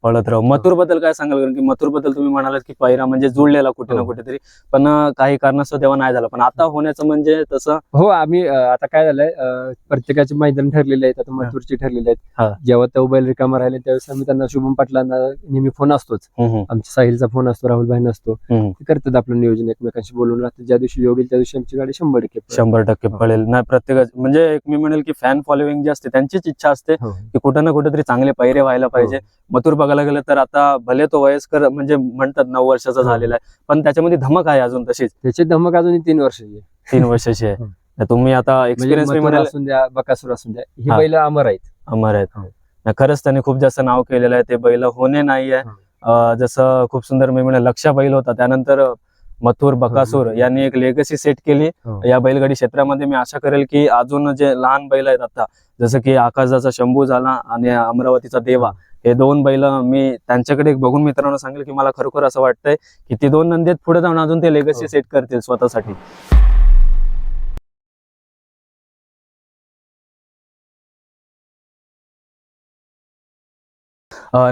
पळत राहू. मथुर बद्दल काय सांगाल? कारण की मथुर बद्दल तुम्ही म्हणालात की पहिरा म्हणजे जुळलेला कुठे ना कुठेतरी, पण काही कारणास्तव तेव्हा नाही झाला, पण आता होण्याचं म्हणजे तसं. हो, आम्ही आता काय झालंय, प्रत्येकाचे मैदान ठरलेले आहेत, आता मथुरची ठरलेले आहेत. जेव्हा तो बैल रिकामा राहिले त्यावेळेस आम्ही त्यांना शुभम पाटलांना नेहमी फोन असतोच. आमच्या साहिलचा फोन असतो, राहुल भाई असतो, ते करतात आपलं नियोजन, एकमेकांशी बोलून राहतात. ज्या दिवशी योग येईल त्या दिवशी आमची गाडी 100% पळेल. नाही, प्रत्येकाच म्हणजे एक मी म्हणेल की फॅन फॉलोइंग जी असते त्यांचीच इच्छा असते की कुठं ना कुठेतरी चांगले पैरे व्हायला पाहिजे. मथुर बघायला गेलं तर आता भले तो वयस्कर म्हणजे म्हणतात 9 वर्षाचा झालेला आहे, पण त्याच्यामध्ये धमक आहे अजून तशीच. त्याची धमक अजून 3 वर्षाची 3 वर्षाची आहे. तुम्ही आता एक्सपिरियन्स असून द्या, बकासूर असून द्या, ही बैल अमर आहेत. खरंच त्यांनी खूप जास्त नाव केलेलं आहे. ते बैल होणे नाही आहे. जसं खूप सुंदर मी म्हणेल लक्षा बैल होता, त्यानंतर मथुर बकासूर यांनी एक लेगसी सेट केली या बैलगाडी क्षेत्रामध्ये. मी आशा करेल की अजून जे लहान बैल आहेत आता, जसं की आकाशाचा शंभू झाला आणि अमरावतीचा देवा, हे 2 बैल मी त्यांच्याकडे बघून मित्रांनो सांगेल की मला खरोखर असं वाटतंय की ती 2 नंदीत पुढे जाऊन अजून ते लेगसी सेट करतील स्वतःसाठी.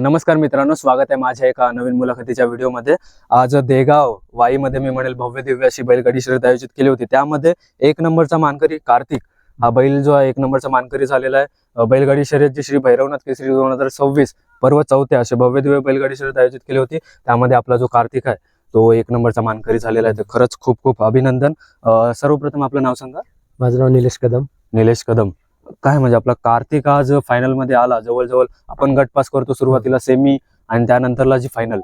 नमस्कार मित्रांनो, स्वागत आहे माझ्या एका नवीन मुलाखतीच्या व्हिडिओमध्ये. आज देगाव वाईमध्ये मी म्हणेल भव्य दिव्य अशी बैलगाडी शर्यत आयोजित केली होती. त्यामध्ये 1 नंबरचा मानकरी कार्तिक हा बैल जो आहे 1 नंबरचा मानकरी झालेला आहे. बैलगाडी शर्यत जी श्री भैरवनाथ केसरी 2026 पर्व 4 असे भव्य दिव्य बैलगाडी शर्यत आयोजित केली होती. त्यामध्ये आपला जो कार्तिक आहे तो 1 नंबरचा मानकरी झालेला आहे. तर खरंच खूप खूप अभिनंदन. सर्वप्रथम आपलं नाव सांगा. माझं नाव निलेश कदम. निलेश कदम. काय म्हणजे आपला कार्तिक आज फायनल मध्ये आला. जवळजवळ आपण गट पास करतो, सुरुवातीला सेमी आणि त्यानंतरला जी फायनल,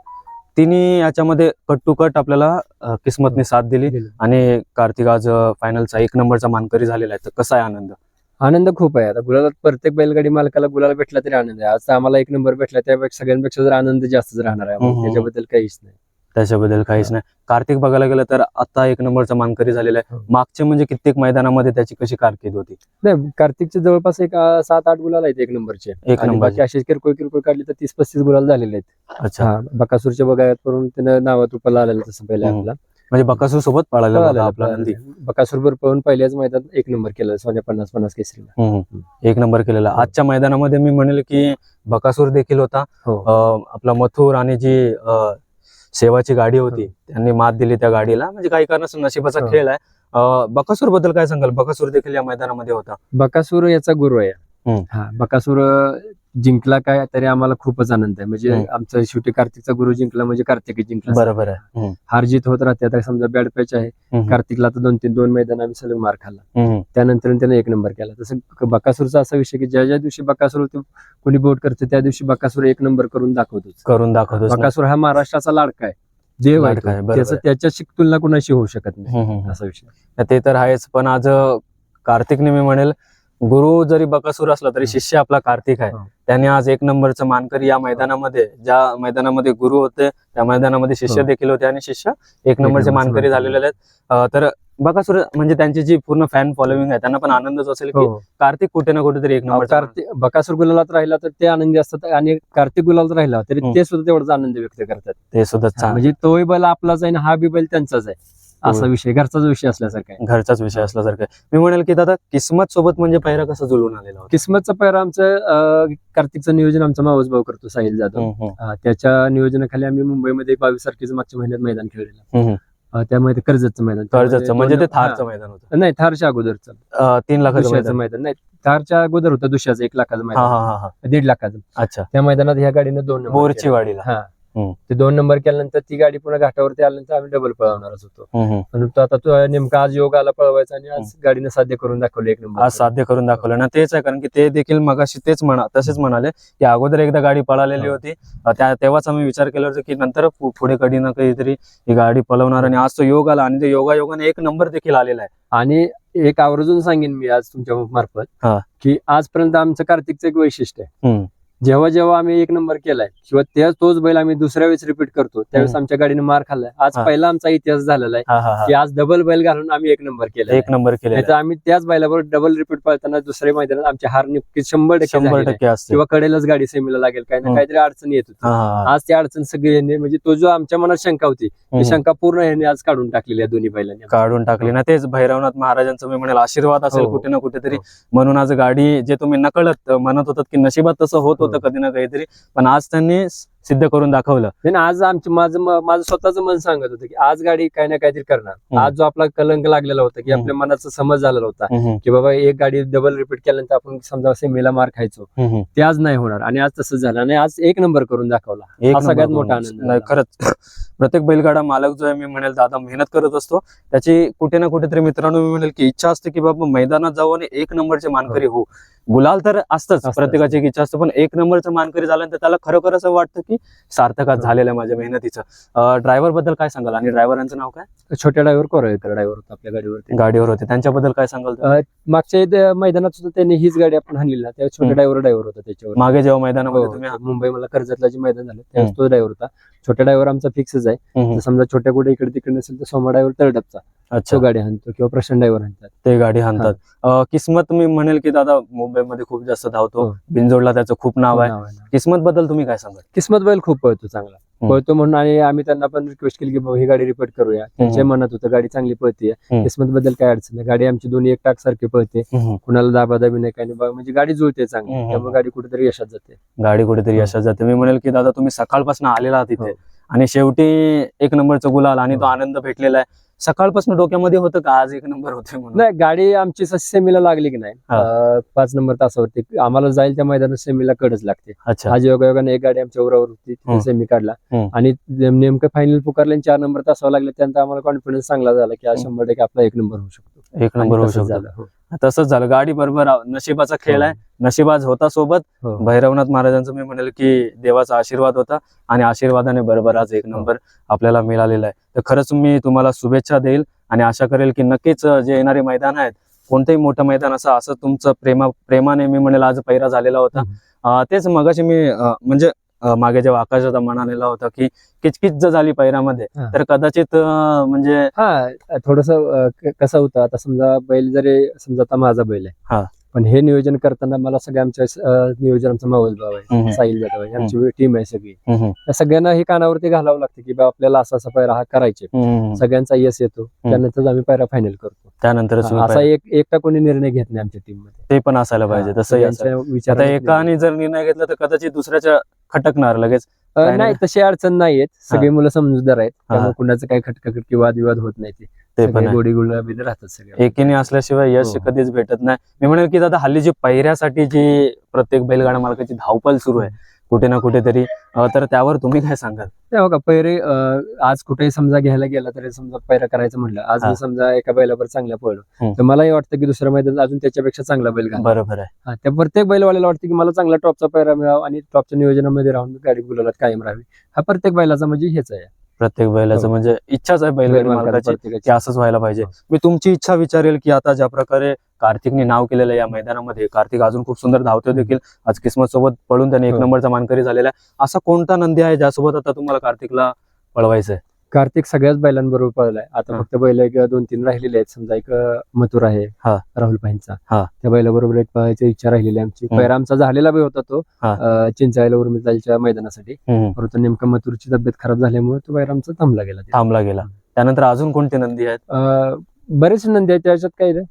तिन्ही याच्यामध्ये कट टू कट आपल्याला किस्मतने साथ दिली आणि कार्तिक आज फायनलचा 1 नंबरचा मानकरी झालेला आहे. तर कसा आहे आनंद? आनंद खूप आहे. आता गुलाला प्रत्येक बैलगाडी मालकाला गुलाला भेटला तरी आनंद आहे. आज आम्हाला 1 नंबर भेटला, त्यापेक्षा सगळ्यांपेक्षा जर आनंद जास्तच राहणार आहे. त्याच्याबद्दल काहीच नाही. कार्तिक बघायला गेलं तर आता 1 नंबरचा मानकरी झालेला आहे. मागचे म्हणजे कित्येक मैदानामध्ये त्याची कशी कारकीर्द होती? नाही, कार्तिकचे जवळपास एक 7-8 गुलाल आहेत 1 नंबरचे. 1 नंबर असे किरकोळ काढले तर 30-35 गुलाल झालेले आहेत. अच्छा. बकासूरच्या बघायत करून त्यानं नावात रुपाला आलेलं तसं पहिला आपला म्हणजे बकासूर सोबत पळाला आपला नंदी. बकासूर बरोबर पळून पहिल्याच मैदानात 1 नंबर केला, सोन्या 50-50 केसरीला 1 नंबर केलेला. आजच्या मैदानामध्ये मी म्हणेल की बकासूर देखील होता. आपला मथुर आणि जी सेवाची गाडी होती त्यांनी मात दिली त्या गाडीला. म्हणजे काही कारणास्तव नशिबाचा खेळ आहे. बकासूर बद्दल काय सांगाल? बकासूर देखील या मैदानामध्ये होता. बकासूर याचा गुरु आहे. बकासूर जिंकला काय तरी आम्हाला खूपच आनंद आहे. म्हणजे आमचा शेवटी कार्तिकचा गुरु जिंकला म्हणजे कार्तिक जिंकला. बरोबर आहे. हार जीत होत राहते. आता समजा बॅड पॅच आहे, कार्तिकला तर 2 मैदान आम्ही सलग मार खाल्ला, त्यानंतर त्याने 1 नंबर केला. तसं बकासूरचा असा विषय की ज्या दिवशी बकासूर कोणी बोट करते त्या दिवशी बकासूर 1 नंबर करून दाखवतो. बकासूर हा महाराष्ट्राचा लाडका आहे, देव आहे. त्याच्याशी तुलना कुणाशी होऊ शकत नाही असा विषय. ते तर आहेच. पण आज कार्तिकने मी म्हणेल गुरु जरी बकासूर असला तरी शिष्य आपला कार्तिक आहे. त्याने आज 1 नंबरचं मानकरी या मैदानामध्ये, ज्या मैदानामध्ये गुरु होते त्या मैदानामध्ये शिष्य देखील होते आणि शिष्य 1 नंबरचे मानकरी झालेले आहेत. तर बकासूर म्हणजे त्यांची जी पूर्ण फॅन फॉलोइंग आहे त्यांना पण आनंदच असेल की कार्तिक कुठे ना कुठेतरी 1 नंबर. बकासूर गुलालात राहिला तर ते आनंदी असतात आणि कार्तिक गुलालात राहिला तरी ते सुद्धा तेवढाच आनंद व्यक्त करतात. ते सुद्धा म्हणजे तोही बैल आपलाच आहे आणि हा बी बैल त्यांचाच आहे असा विषय, घरचाच विषय असल्यासारखा आहे. घरचाच विषय असल्यासारखा आहे. मी म्हणेल की दादा किस्मत सोबत म्हणजे पैरा कसा जुळून आलेला? किस्मतचा पैरा आमचं कार्तिकचं नियोजन आमचा मावस भाऊ करतो, साहिल जाधव. त्याच्या नियोजनाखाली आम्ही मुंबईमध्ये 22 तारखेचं मागच्या महिन्यात मैदान खेळलेलं. त्यामध्ये कर्जतचं मैदान म्हणजे ते थारचं मैदान होतं? नाही, थारच्या अगोदरचं 3 लाखाचं मैदान नाही, थारच्या अगोदर होतं दुसऱ्याचं 1 लाखाचं मैदान, 1.5 लाखाचं. अच्छा. त्या मैदानात ह्या गाडीनं 2 नंबर बोरची वाडीला ते 2 नंबर केल्यानंतर ती गाडी पुन्हा घाटावरती आल्यानंतर आम्ही डबल पळवणारच होतो. पण आता तो नेमका आज योग आला पळवायचा आणि आज गाडीनं साध्य करून दाखवलं 1 नंबर. आज साध्य करून दाखवलं ना. तेच आहे, कारण की ते देखील मगाशी तसेच म्हणाले की अगोदर एकदा गाडी पळालेली होती, तेव्हाच आम्ही विचार केला होता की नंतर पुढे कधी ना कधीतरी ही गाडी पळवणार आणि आज तो योग आला आणि ते योगायोगाने 1 नंबर देखील आलेला आहे. आणि एक आवर्जून सांगेन मी आज तुमच्या मार्फत की आजपर्यंत आमचं कार्तिकचं एक वैशिष्ट्य आहे, जेव्हा आम्ही 1 नंबर केलाय किंवा तोच बैल आम्ही दुसऱ्या वेळेस रिपीट करतो त्यावेळेस आमच्या गाडीने मार खाल्लाय. आज पहिला आमचा इतिहास झालेला आहे की आज डबल बैल घालून आम्ही 1 नंबर केला. 1 नंबर केला. तर आम्ही त्याच बैलाबरोबर डबल रिपीट पळताना दुसऱ्या मैदानात आमची हार नक्कीच 100% असते किंवा कडेलाच गाडी सेमीला लागेल, काही ना काहीतरी अडचण येत होती. आज ती अडचण सगळी म्हणजे तो जो आमच्या मनात शंका होती ती शंका पूर्ण ह्याने आज काढून टाकलेली आहे, दोन्ही बैलांनी काढून टाकली ना. तेच भैरवनाथ महाराजांचं मी म्हणेल आशीर्वाद असेल कुठे ना कुठेतरी, म्हणून आज गाडी जे तुम्ही नकळत म्हणत होतात की नशिबात तसं होत होतं होतं कधी ना काहीतरी, पण आज त्यांनी सिद्ध करून दाखवलं. नाही ना, आज माझं स्वतःचं मन सांगत होतं की आज गाडी काही ना काहीतरी करणार. आज जो आपला कलंक लागलेला होता की आपल्या मनाचा समज झालेला होता की बाबा एक गाडी डबल रिपीट केल्यानंतर आपण समजा सेमीला मार खायचो, ते आज नाही होणार. आणि आज तसंच झालं आणि आज एक नंबर करून दाखवला. हा सगळ्यात मोठा आनंद नाही खरंच. प्रत्येक बैलगाडा मालक जो आहे, मी म्हणेल दादा मेहनत करत असतो, त्याची कुठे ना कुठेतरी मित्रांनो मी म्हणेल की इच्छा असते की बाबा मैदानात जाऊ आणि एक नंबरचे मानकरी हो. गुलाल तर असतंच, प्रत्येकाची एक इच्छा असते, पण एक नंबरचं मानकरी झाल्यानंतर त्याला खरोखर असं वाटतं की सार्थकात झालेलं आहे माझ्या मेहनतीचं. ड्रायव्हर बद्दल काय सांगाल आणि ड्रायव्हरांचं नाव काय? छोट्या ड्रायव्हर कोराळकर ड्रायव्हर होता आपल्या गाडीवर होते, त्यांच्याबद्दल काय सांगाल? मागच्या मैदानात सुद्धा त्यांनी हीच गाडी आपण हाणली ना, त्यावेळेस छोट्या ड्रायव्हर होता त्याच्यावर. मागे जेव्हा मैदानामध्ये तुम्ही मुंबई मला कर्जतला जे मैदान झालं त्यावेळेस तो ड्रायव्हर होता. छोट्या ड्रायव्हर आमचा फिक्सच आहे. समजा छोट्या कुठे इकडे तिकडे नसेल तर सोमा ड्रायव्हर तळडपचा तो गाडी हाणतो किंवा प्रशांत ड्रायव्हर हाणतात, ते गाडी हाणतात. किस्मत मी म्हणेल की दादा मुंबईमध्ये खूप जास्त धावतो, बिनजोडला त्याचं खूप नाव आहे. किस्मत बद्दल तुम्ही काय सांगाल? किस्मत बैल खूप पळतो, चांगला पळतो म्हणून, आणि आम्ही त्यांना पण रिक्वेस्ट केली की बाबा ही गाडी रिपीट करूया. त्यांच्या मनात होतं गाडी चांगली पळते, किस्मत बद्दल काय अडचण नाही. गाडी आमची दोन्ही एक टाक सारखी पळते, कुणाला दाबादाबी नाही काय नाही, म्हणजे गाडी जुळते चांगली, त्यामुळे गाडी कुठेतरी यशात जाते. मी म्हणेल की दादा तुम्ही सकाळपासून आलेला आहात इथे आणि शेवटी एक नंबरचा गुलाल आणि तो आनंद भेटलेला आहे. सकाळपासून डोक्यामध्ये होतं का आज एक नंबर होते म्हणून? नाही, गाडी आमची सेमीला लागली की नाही, 5 नंबर तासावरती आम्हाला जाईल त्या मैदानात सेमीला कडच लागते. आज योगायोगाने एक गाडी आमच्या उरावर होती, सेमी काढला आणि नेमकं फायनल पुकारले 4 नंबर तासावर लागले. त्यानंतर आम्हाला कॉन्फिडन्स चांगला झाला की आज 100% आपला एक नंबर होऊ शकतो. एक नंबर होऊ शकतो. तसंच झालं, गाडी बरोबर नशिबाचा खेळ आहे. नशिबाज होता सोबत, भैरवनाथ महाराजांचं मी म्हणेल की देवाचा आशीर्वाद होता आणि आशीर्वादाने बरोबर आज एक नंबर आपल्याला मिळालेला आहे. तर खरंच मी तुम्हाला शुभेच्छा देईल आणि आशा करेल की नक्कीच जे येणारे मैदान आहेत, कोणतंही मोठं मैदान असं तुमचं प्रेमाने मी म्हणेल आज पैरा झालेला होता. तेच मगाशी मी म्हणजे मागे जेव्हा आकाशाचा म्हणालेला होता की किचकिच जर झाली पैरामध्ये तर कदाचित म्हणजे थोडस कसं होतं, आता समजा बैल जरी समजा आता माझा बैल आहे, पण हे नियोजन करताना मला सगळ्या आमच्या नियोजन आमचा मावस भाव आहे, साहिल जाधव आहे, आमची टीम आहे सगळी, त्या सगळ्यांना हे कानावरती घालावं लागतं की बा आपल्याला असा पैरा हा करायचे. सगळ्यांचा यश येतो, त्यानंतर आम्ही पैरा फायनल करतो. त्यानंतर असा एकटा कोणी निर्णय घेत नाही आमच्या टीम मध्ये, ते पण असायला पाहिजे. तसं एकाने जर निर्णय घेतला तर कदाचित दुसऱ्याच्या खटकणार लगेच नाही, तशी अडचण नाहीयेत. सगळी मुलं समजूतदार आहेत, त्यामुळे कुणाचं काही खटखट किंवा वादविवाद होत नाही. ते पण गोडी गुलाबी राहतात सगळे. एकीने असल्याशिवाय यश कधीच भेटत नाही. मी म्हणेल की दादा हल्ली जी पैऱ्यासाठी जी प्रत्येक बैलगाडा मालकाची धावपळ सुरू आहे कुठे ना कुठेतरी, तर त्यावर तुम्ही काय सांगाल? बघा, पैरे आज कुठेही समजा घ्यायला गेला तरी समजा पैरा करायचं म्हणलं, आज मी समजा एका बैलावर चांगल्या पळलो तर मलाही वाटतं की दुसऱ्या मैदानात अजून त्याच्यापेक्षा चांगला बैल घाला. बरोबर आहे. त्या प्रत्येक बैलवाल्याला वाटतं की मला चांगला टॉपचा पैरा मिळावा आणि टॉपच्या नियोजनामध्ये राहून गाडी गुलालात कायम राहावी. हा प्रत्येक बैलाचा म्हणजे हेच आहे, प्रत्येक बैलाचं म्हणजे इच्छाच आहे बैलगाडी मालकाची की असंच व्हायला पाहिजे. मी तुमची इच्छा विचारेल की आता ज्या प्रकारे कार्तिकने नाव केलेलं आहे या मैदानामध्ये, कार्तिक अजून खूप सुंदर धावतो देखील, आज किस्मत सोबत पळून त्याने एक नंबरचा मानकरी झालेला आहे. असा कोणता नंदी आहे ज्यासोबत आता तुम्हाला कार्तिकला पळवायचंय? कार्तिक सगळ्याच बैलांबरोबर पळलाय. आता फक्त बैल एक 2-3 राहिलेले आहेत. समजा एक मथुर आहे राहुल भाईंचा, त्या बैलाबरोबर एक पळायची इच्छा राहिलेली आहे आमची. पैरा आमचा झालेला बी होता तो चिंचाळीला उर्मिलाच्या मैदानासाठी, परंतु नेमकं मथुरची तब्येत खराब झाल्यामुळे तो बैल आमचा थांबला गेला. त्यानंतर अजून कोणते नंदी आहेत? बरेच नंदी आहेत, त्याच्यात काही रे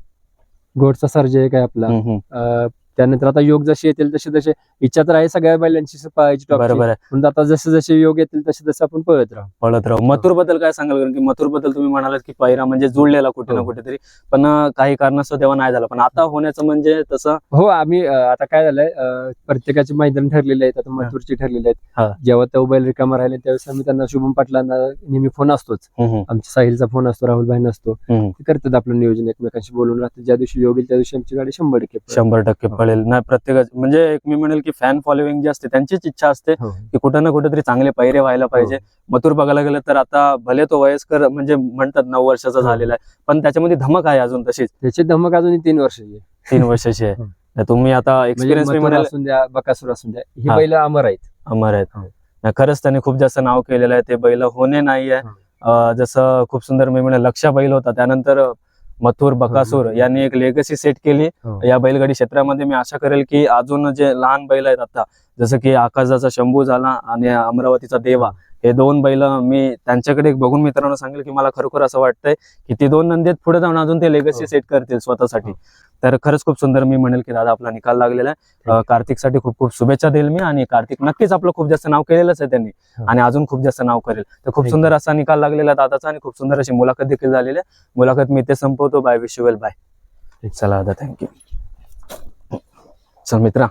घोडचा सर्जे काय आपला. त्यानंतर आता योग जसे येतील तसे इच्छा तर आहे सगळ्या बैलांची पळायची. बरोबर आहे. पण आता जसे योग येतील तसे आपण पळत राहू. मथुर बद्दल काय सांगाल? कारण की मथुर बद्दल तुम्ही म्हणालात की पैरा म्हणजे जुळलेला कुठे ना कुठेतरी, पण काही कारणास्तव तेव्हा नाही झाला, पण आता होण्याचं म्हणजे तसं आम्ही आता काय झालंय, प्रत्येकाचे मैदान ठरलेले आहेत. आता मथुरची ठरलेले आहेत. जेव्हा तो बैल रिकामा राहिले त्यावेळेस आम्ही त्यांना शुभम पाटलांना नेहमी फोन असतोच, आमच्या साहिलचा फोन असतो, राहुल भाईंना असतो, ते करतात आपलं नियोजन, एकमेकांशी बोलून राहतात. ज्या दिवशी योग येईल त्या दिवशी आमची गाडी 100% पळेल. नाही, प्रत्येक म्हणजे मी म्हणेल की फॅन फॉलोइंग जी असते त्यांचीच इच्छा असते की कुठे ना कुठेतरी चांगले पैरे व्हायला पाहिजे. मथुर बघायला गेलं तर आता भले तो वयस्कर म्हणजे म्हणतात 9 वर्षाचा झालेला आहे, पण त्याच्यामध्ये धमक आहे अजून तशीच. त्याची धमक अजून 3 वर्षाची आहे. तुम्ही आता एक्सपिरियन्स असून द्या, बकासूर असून द्या, ही बैल अमर आहेत. खरंच त्याने खूप जास्त नाव केलेलं आहे. ते बैल होणे नाहीये. जसं खूप सुंदर मी म्हणेल लक्षा बैल होता, त्यानंतर मथुर, बकासूर यांनी एक लेगसी सेट केली या बैलगाडी क्षेत्रामध्ये. मी आशा करेल की अजून जे लहान बैल आहेत आता, जसं की आकाशाचा शंभू झाला आणि अमरावतीचा देवा, हे 2 बैल मी त्यांच्याकडे बघून मित्रांनो सांगेल की मला खरोखर असं वाटतंय की ती 2 नंदी पुढे जाऊन अजून ते लेगसी सेट करतील स्वतःसाठी. तर खरंच खूप सुंदर मी म्हणेल की दादा आपला निकाल लागलेला आहे. कार्तिकसाठी खूप खूप शुभेच्छा देईल मी, आणि कार्तिक नक्कीच आपलं खूप जास्त नाव केलेलंच आहे त्यांनी आणि अजून खूप जास्त नाव करेल. तर खूप सुंदर असा निकाल लागलेला दादाचा आणि खूप सुंदर अशी मुलाखत देखील झालेली आहे. मुलाखत मी इथे संपवतो. Bye, wish you well, bye. चला दादा, थँक्यू. चल मित्रा.